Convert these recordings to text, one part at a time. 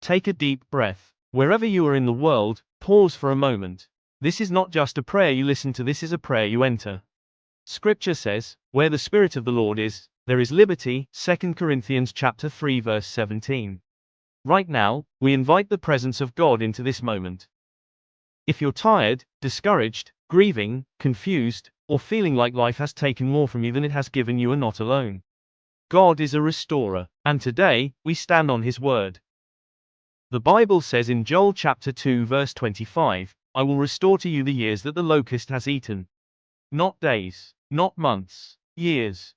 take a deep breath. Wherever you are in the world, pause for a moment. This is not just a prayer you listen to, this is a prayer you enter. Scripture says, "Where the Spirit of the Lord is, there is liberty." 2 Corinthians chapter 3 verse 17. Right now, we invite the presence of God into this moment. If you're tired, discouraged, grieving, confused, or feeling like life has taken more from you than it has given, you are not alone. God is a restorer, and today, we stand on His word. The Bible says in Joel chapter 2 verse 25, "I will restore to you the years that the locust has eaten." Not days, not months, years.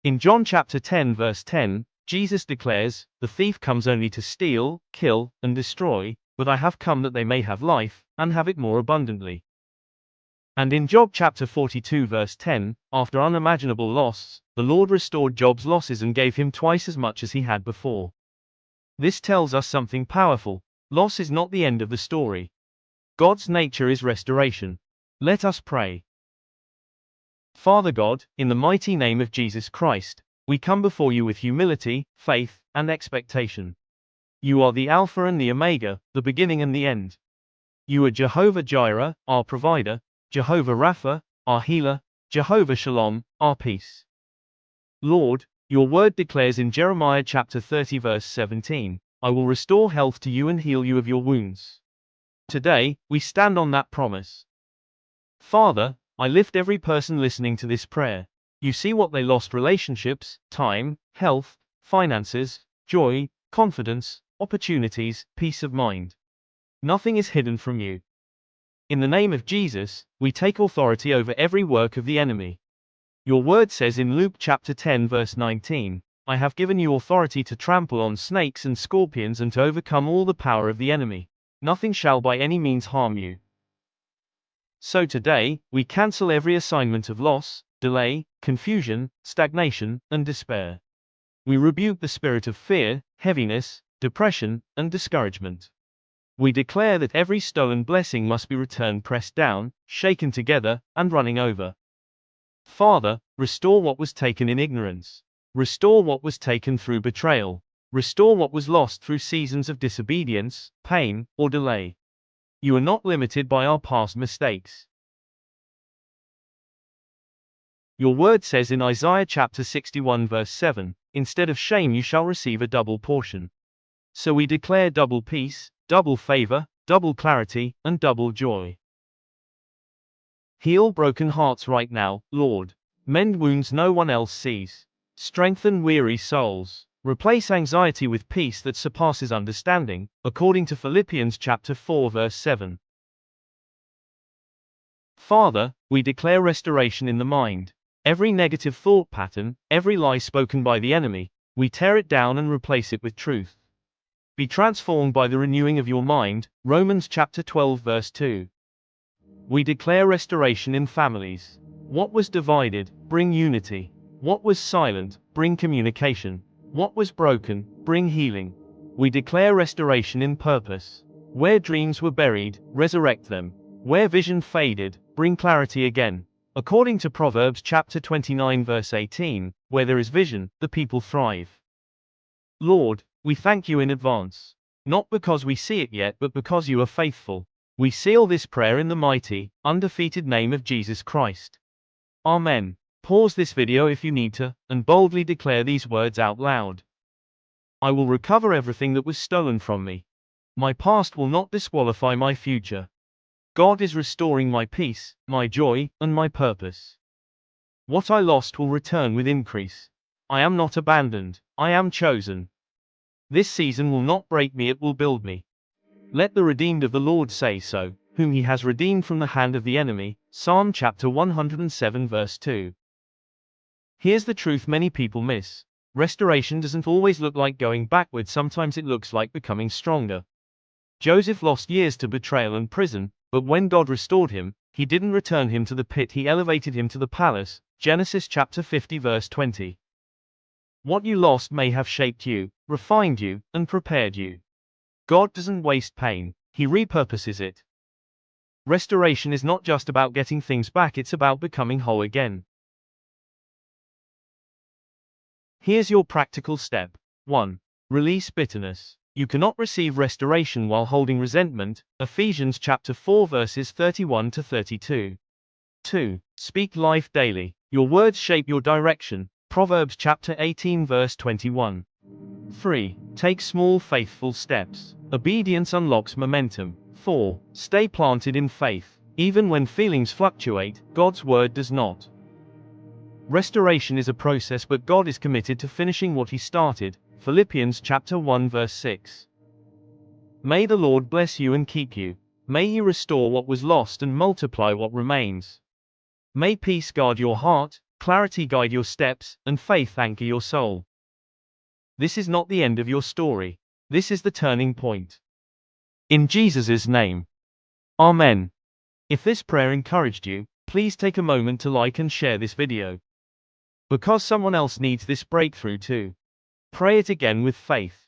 In John chapter 10 verse 10, Jesus declares, "The thief comes only to steal, kill, and destroy, but I have come that they may have life, and have it more abundantly." And in Job chapter 42 verse 10, after unimaginable loss, the Lord restored Job's losses and gave him twice as much as he had before. This tells us something powerful. Loss is not the end of the story. God's nature is restoration. Let us pray. Father God, in the mighty name of Jesus Christ, we come before you with humility, faith, and expectation. You are the Alpha and the Omega, the beginning and the end. You are Jehovah Jireh, our provider, Jehovah Rapha, our healer, Jehovah Shalom, our peace. Lord, your word declares in Jeremiah chapter 30 verse 17, "I will restore health to you and heal you of your wounds." Today, we stand on that promise. Father, I lift every person listening to this prayer. You see what they lost: relationships, time, health, finances, joy, confidence, opportunities, peace of mind. Nothing is hidden from you. In the name of Jesus, we take authority over every work of the enemy. Your word says in Luke chapter 10 verse 19, "I have given you authority to trample on snakes and scorpions and to overcome all the power of the enemy. Nothing shall by any means harm you." So today, we cancel every assignment of loss, delay, confusion, stagnation, and despair. We rebuke the spirit of fear, heaviness, depression, and discouragement. We declare that every stolen blessing must be returned, pressed down, shaken together, and running over. Father, restore what was taken in ignorance. Restore what was taken through betrayal. Restore what was lost through seasons of disobedience, pain, or delay. You are not limited by our past mistakes. Your word says in Isaiah chapter 61 verse 7, "Instead of shame you shall receive a double portion." So we declare double peace, double favor, double clarity, and double joy. Heal broken hearts right now, Lord. Mend wounds no one else sees. Strengthen weary souls. Replace anxiety with peace that surpasses understanding, according to Philippians chapter 4 verse 7. Father, we declare restoration in the mind. Every negative thought pattern, every lie spoken by the enemy, we tear it down and replace it with truth. Be transformed by the renewing of your mind, Romans chapter 12 verse 2. We declare restoration in families. What was divided, bring unity. What was silent, bring communication. What was broken, bring healing. We declare restoration in purpose. Where dreams were buried, resurrect them. Where vision faded, bring clarity again. According to Proverbs chapter 29 verse 18, where there is vision, the people thrive. Lord, we thank you in advance. Not because we see it yet, but because you are faithful. We seal this prayer in the mighty, undefeated name of Jesus Christ. Amen. Pause this video if you need to, and boldly declare these words out loud. I will recover everything that was stolen from me. My past will not disqualify my future. God is restoring my peace, my joy, and my purpose. What I lost will return with increase. I am not abandoned, I am chosen. This season will not break me, it will build me. Let the redeemed of the Lord say so, whom he has redeemed from the hand of the enemy. Psalm chapter 107 verse 2. Here's the truth many people miss. Restoration doesn't always look like going backward, sometimes it looks like becoming stronger. Joseph lost years to betrayal and prison, but when God restored him, he didn't return him to the pit, he elevated him to the palace. Genesis chapter 50 verse 20. What you lost may have shaped you, refined you, and prepared you. God doesn't waste pain, he repurposes it. Restoration is not just about getting things back, it's about becoming whole again. Here's your practical step. 1. Release bitterness. You cannot receive restoration while holding resentment. Ephesians chapter 4 verses 31 to 32. 2. Speak life daily. Your words shape your direction. Proverbs chapter 18 verse 21. 3. Take small faithful steps. Obedience unlocks momentum. 4. Stay planted in faith. Even when feelings fluctuate, God's word does not. Restoration is a process, but God is committed to finishing what He started. Philippians chapter 1 verse 6. May the Lord bless you and keep you. May He restore what was lost and multiply what remains. May peace guard your heart, clarity guide your steps, and faith anchor your soul. This is not the end of your story. This is the turning point. In Jesus' name. Amen. If this prayer encouraged you, please take a moment to like and share this video. Because someone else needs this breakthrough too. Pray it again with faith.